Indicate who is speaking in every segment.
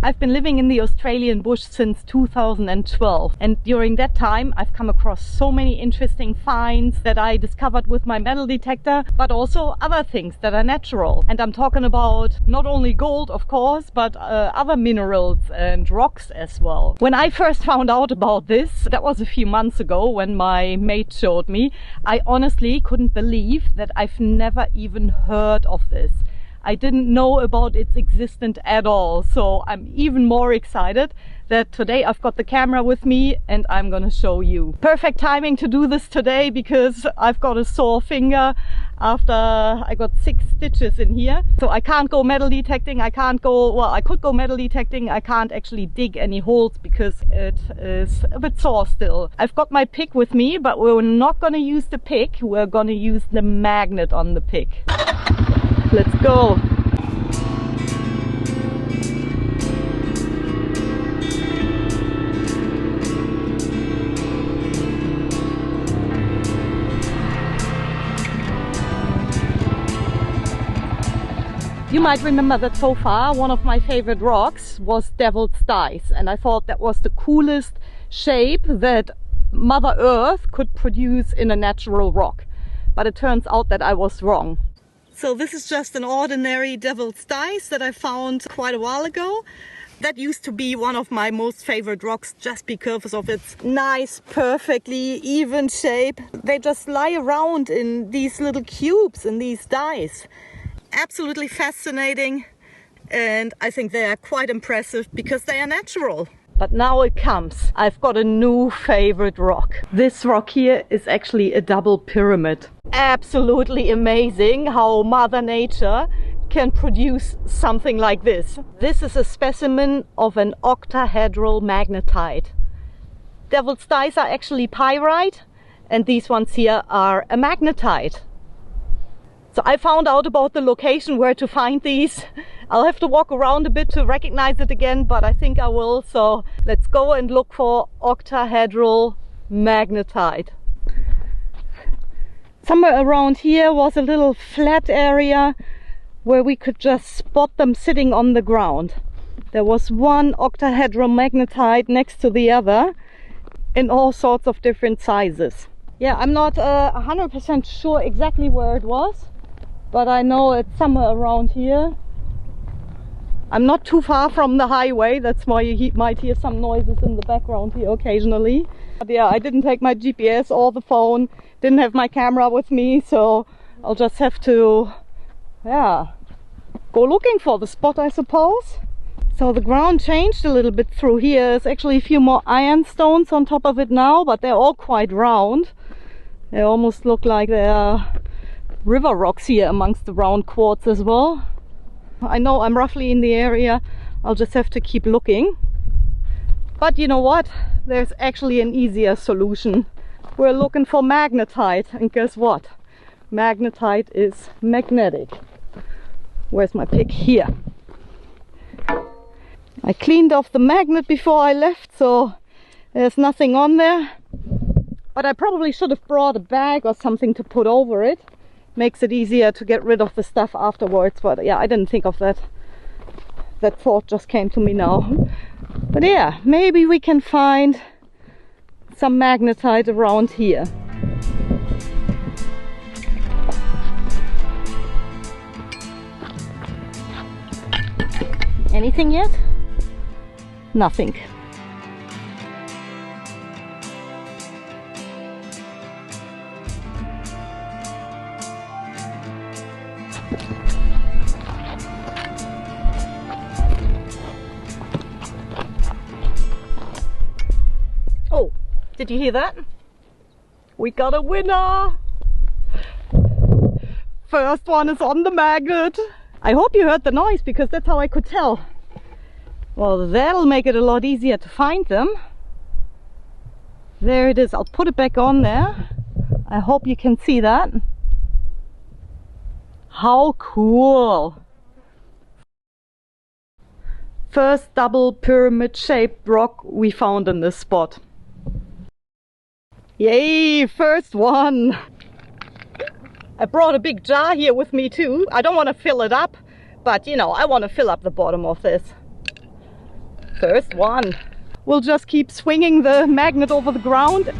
Speaker 1: I've been living in the Australian bush since 2012, and during that time I've come across so many interesting finds that I discovered with my metal detector, but also other things that are natural. And I'm talking about not only gold, of course, but other minerals and rocks as well. When I first found out about this, that was a few months ago when my mate showed me, I honestly couldn't believe that I've never even heard of this. I didn't know about its existence at all, so I'm even more excited that today I've got the camera with me and I'm gonna show you. Perfect timing to do this today because I've got a sore finger after I got 6 stitches in here. So I can't go metal detecting, I can't go, well, I could go metal detecting, I can't actually dig any holes because it is a bit sore still. I've got my pick with me, but we're not gonna use the pick, we're gonna use the magnet on the pick. Let's go! You might remember that so far one of my favorite rocks was Devil's Dice, and I thought that was the coolest shape that Mother Earth could produce in a natural rock. But it turns out that I was wrong. So this is just an ordinary Devil's Dice that I found quite a while ago. That used to be one of my most favorite rocks just because of its nice, perfectly even shape. They just lie around in these little cubes, in these dice. Absolutely fascinating, and I think they are quite impressive because they are natural. But now it comes. I've got a new favorite rock. This rock here is actually a double pyramid. Absolutely amazing how Mother Nature can produce something like this. This is a specimen of an octahedral magnetite. Devil's Dice are actually pyrite, and these ones here are a magnetite. So I found out about the location where to find these. I'll have to walk around a bit to recognize it again, but I think I will. So let's go and look for octahedral magnetite. Somewhere around here was a little flat area where we could just spot them sitting on the ground. There was one octahedral magnetite next to the other in all sorts of different sizes. Yeah, I'm not 100% sure exactly where it was, but I know it's somewhere around here. I'm not too far from the highway, that's why you might hear some noises in the background here occasionally. But yeah, I didn't take my GPS or the phone, didn't have my camera with me, so I'll just have to, yeah, go looking for the spot, I suppose. So the ground changed a little bit through here. There's actually a few more ironstones on top of it now, but they're all quite round. They almost look like they're river rocks here amongst the round quartz as well. I know I'm roughly in the area, I'll just have to keep looking. But you know what? There's actually an easier solution. We're looking for magnetite, and guess what? Magnetite is magnetic. Where's my pick? Here. I cleaned off the magnet before I left, so there's nothing on there. But I probably should have brought a bag or something to put over it. Makes it easier to get rid of the stuff afterwards, but yeah, I didn't think of that. That thought just came to me now. But yeah, maybe we can find some magnetite around here. Anything yet? Nothing. Oh, did you hear that? We got a winner! First one is on the magnet. I hope you heard the noise because that's how I could tell. Well, that'll make it a lot easier to find them. There it is. I'll put it back on there. I hope you can see that. How cool! First double pyramid shaped rock we found in this spot. Yay, first one! I brought a big jar here with me too. I don't want to fill it up, but you know, I want to fill up the bottom of this. First one. We'll just keep swinging the magnet over the ground.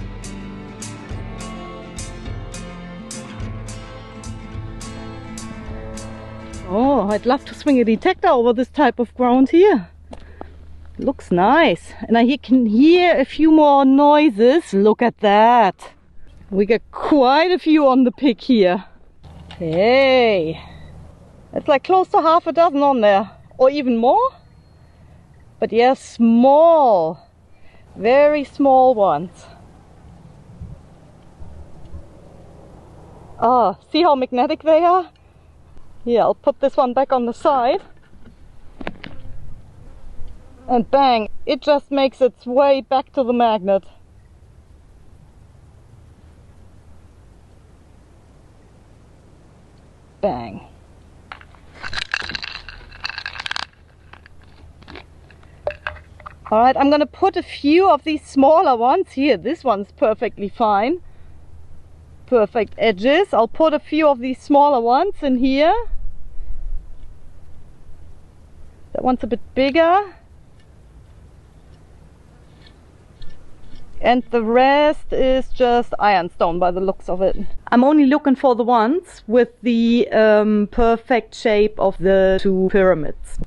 Speaker 1: Oh, I'd love to swing a detector over this type of ground here. Looks nice. And I can hear a few more noises. Look at that. We got quite a few on the pick here. Hey, it's like close to half a dozen on there, or even more. But yeah, small, very small ones. Oh, see how magnetic they are? Yeah, I'll put this one back on the side. And bang, it just makes its way back to the magnet. Bang. Alright, I'm gonna put a few of these smaller ones here. This one's perfectly fine. Perfect edges. I'll put a few of these smaller ones in here. That one's a bit bigger. And the rest is just ironstone by the looks of it. I'm only looking for the ones with the perfect shape of the two pyramids.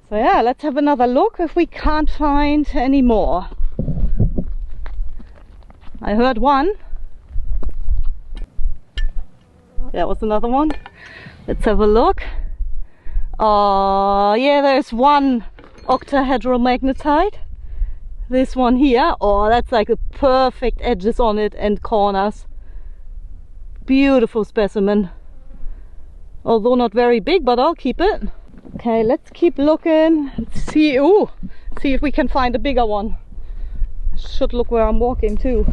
Speaker 1: So yeah, let's have another look if we can't find any more. I heard one. That was another one. Let's have a look. Oh yeah, there's one octahedral magnetite. This one here, oh, that's like the perfect edges on it and corners. Beautiful specimen. Although not very big, but I'll keep it. Okay, let's keep looking. Let's see, ooh, see if we can find a bigger one. Should look where I'm walking too.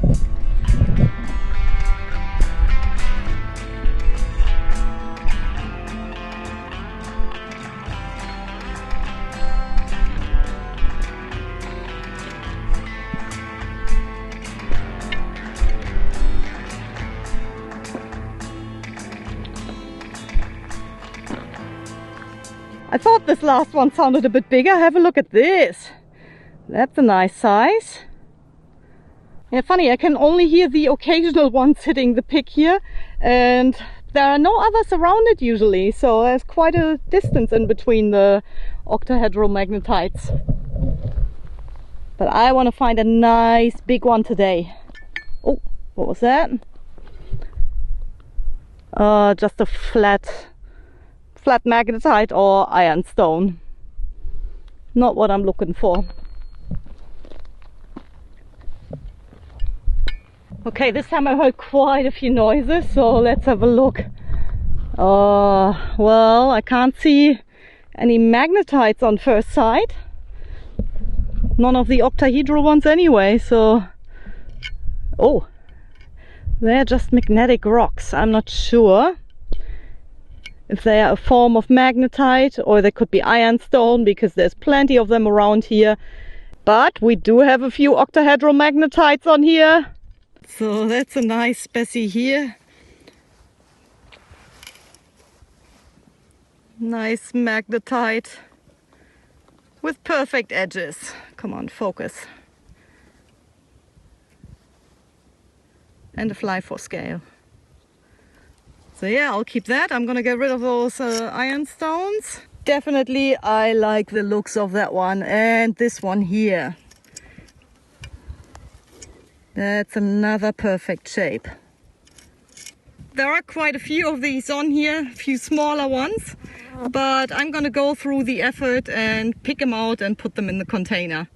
Speaker 1: I thought this last one sounded a bit bigger. Have a look at this. That's a nice size. Yeah, funny, I can only hear the occasional ones hitting the pick here, and there are no others around it usually, so there's quite a distance in between the octahedral magnetites. But I want to find a nice big one today. Oh, what was that? Just a flat magnetite or ironstone. Not what I'm looking for. Okay, this time I heard quite a few noises, so let's have a look. Well, I can't see any magnetites on first sight. None of the octahedral ones anyway, so... Oh, they're just magnetic rocks. I'm not sure if they are a form of magnetite, or they could be ironstone, because there's plenty of them around here. But we do have a few octahedral magnetites on here. So that's a nice specie here. Nice magnetite with perfect edges. Come on, focus. And a fly for scale. So yeah, I'll keep that. I'm gonna get rid of those ironstones. Definitely I like the looks of that one and this one here. That's another perfect shape. There are quite a few of these on here, a few smaller ones, but I'm gonna go through the effort and pick them out and put them in the container.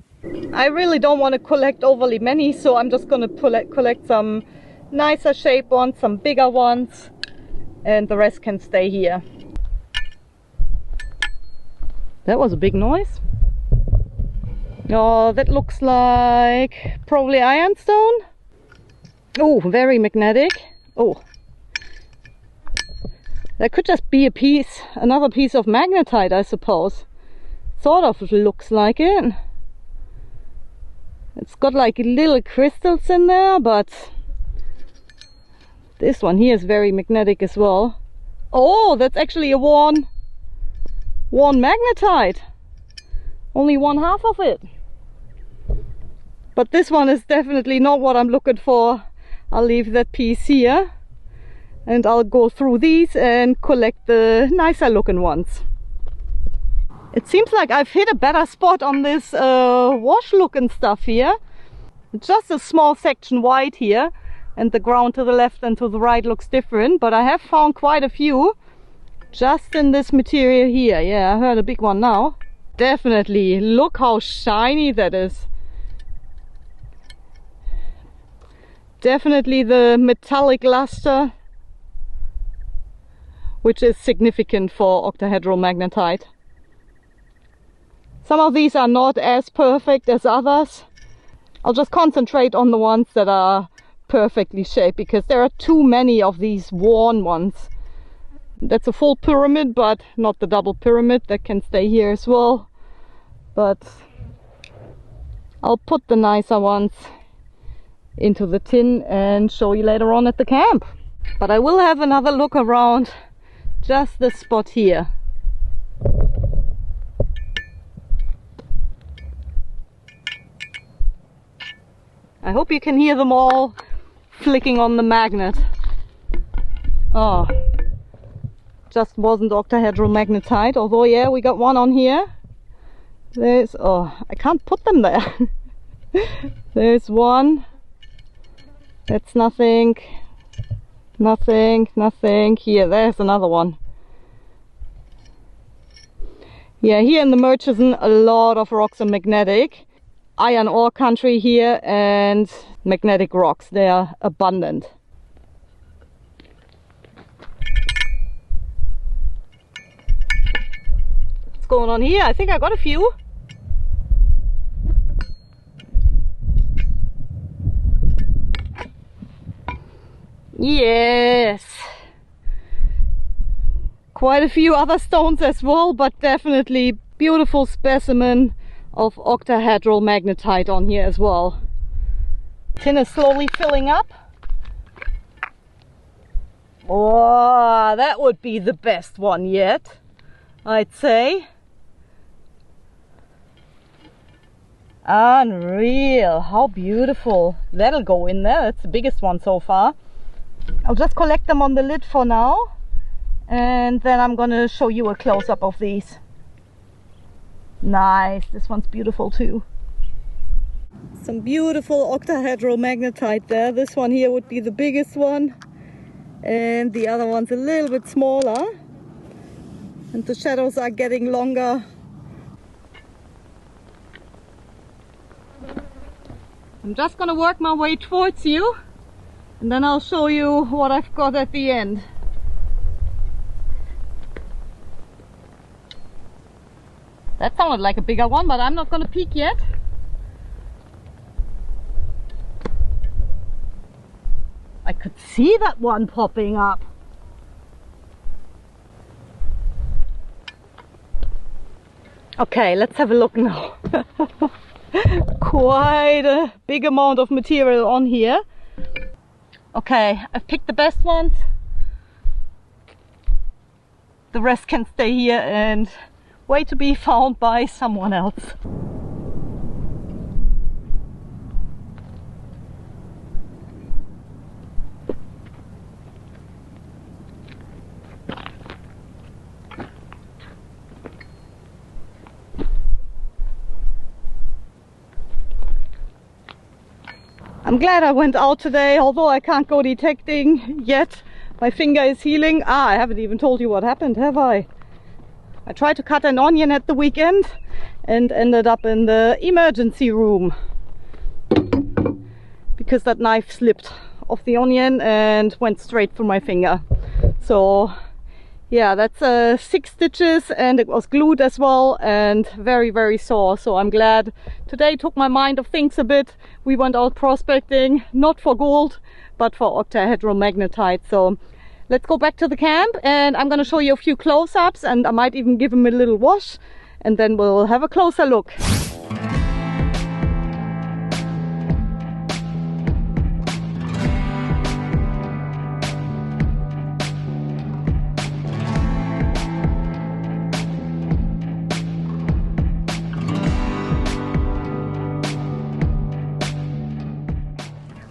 Speaker 1: I really don't want to collect overly many, so I'm just gonna collect some nicer shaped ones, some bigger ones, and the rest can stay here. That was a big noise. Oh, that looks like probably ironstone. Oh, very magnetic. Oh, that could just be another piece of magnetite, I suppose. Sort of looks like it. It's got like little crystals in there, but this one here is very magnetic as well. Oh, that's actually a worn magnetite. Only 1/2 of it. But this one is definitely not what I'm looking for. I'll leave that piece here and I'll go through these and collect the nicer looking ones. It seems like I've hit a better spot on this wash looking stuff here. Just a small section wide here, and the ground to the left and to the right looks different, but I have found quite a few just in this material here. Yeah, I heard a big one now. Definitely, look how shiny that is. Definitely the metallic luster, which is significant for octahedral magnetite. Some of these are not as perfect as others. I'll just concentrate on the ones that are perfectly shaped, because there are too many of these worn ones. That's a full pyramid, but not the double pyramid. That can stay here as well. But I'll put the nicer ones into the tin and show you later on at the camp. But I will have another look around just this spot here. I hope you can hear them all flicking on the magnet. Oh, just wasn't octahedral magnetite, although yeah, we got one on here. There's, oh, I can't put them there. There's one. That's nothing, nothing, nothing. Here, there's another one. Yeah, here in the Murchison, a lot of rocks are magnetic. Iron ore country here, and magnetic rocks, they are abundant. What's going on here? I think I got a few. Yes, quite a few other stones as well, but definitely beautiful specimen of octahedral magnetite on here as well. Tin is slowly filling up. Oh, that would be the best one yet, I'd say. Unreal, how beautiful. That'll go in there. That's the biggest one so far. I'll just collect them on the lid for now, and then I'm gonna show you a close-up of these. Nice, this one's beautiful too. Some beautiful octahedral magnetite there. This one here would be the biggest one, and the other one's a little bit smaller, and the shadows are getting longer. I'm just gonna work my way towards you, and then I'll show you what I've got at the end. That sounded like a bigger one, but I'm not gonna peek yet. I could see that one popping up. Okay, let's have a look now. Quite a big amount of material on here. Okay, I've picked the best ones. The rest can stay here and wait to be found by someone else. I'm glad I went out today, although I can't go detecting yet. My finger is healing. I haven't even told you what happened, have I? I tried to cut an onion at the weekend and ended up in the emergency room because that knife slipped off the onion and went straight through my finger. So yeah, that's 6 stitches, and it was glued as well, and very, very sore. So I'm glad today took my mind off things a bit. We went out prospecting, not for gold, but for octahedral magnetite. So let's go back to the camp, and I'm going to show you a few close-ups, and I might even give them a little wash, and then we'll have a closer look.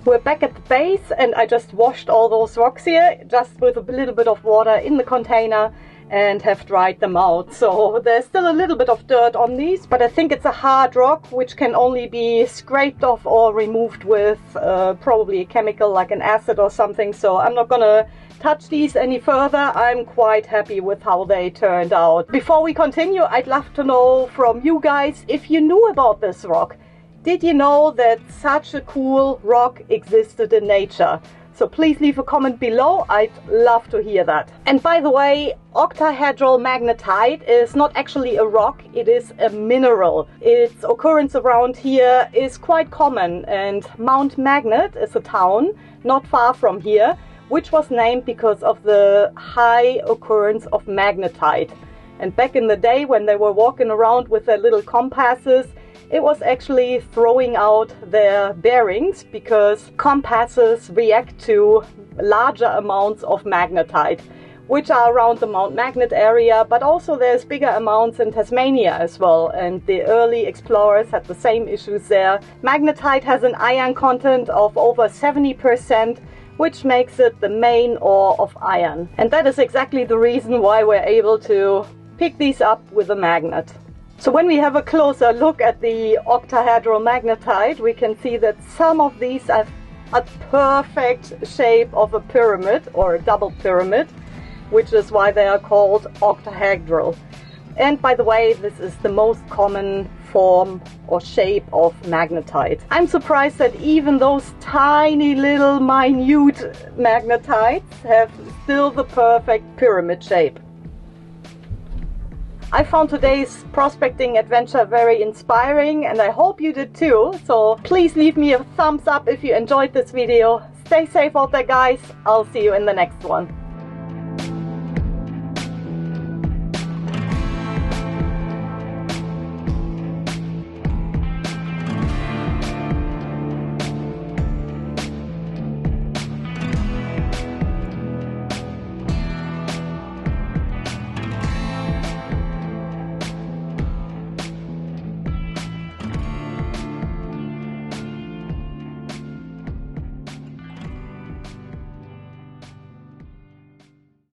Speaker 1: We're back at the base and I just washed all those rocks here, just with a little bit of water in the container, and have dried them out. So there's still a little bit of dirt on these, but I think it's a hard rock which can only be scraped off or removed with probably a chemical like an acid or something. So I'm not gonna touch these any further. I'm quite happy with how they turned out. Before we continue, I'd love to know from you guys if you knew about this rock. Did you know that such a cool rock existed in nature? So please leave a comment below. I'd love to hear that. And by the way, octahedral magnetite is not actually a rock, it is a mineral. Its occurrence around here is quite common, and Mount Magnet is a town not far from here, which was named because of the high occurrence of magnetite. And back in the day when they were walking around with their little compasses, it was actually throwing out their bearings because compasses react to larger amounts of magnetite, which are around the Mount Magnet area, but also there's bigger amounts in Tasmania as well, and the early explorers had the same issues there. Magnetite has an iron content of over 70%, which makes it the main ore of iron. And that is exactly the reason why we're able to pick these up with a magnet. So when we have a closer look at the octahedral magnetite, we can see that some of these have a perfect shape of a pyramid or a double pyramid, which is why they are called octahedral. And by the way, this is the most common form or shape of magnetite. I'm surprised that even those tiny little minute magnetites have still the perfect pyramid shape. I found today's prospecting adventure very inspiring, and I hope you did too. So please leave me a thumbs up if you enjoyed this video. Stay safe out there, guys. I'll see you in the next one.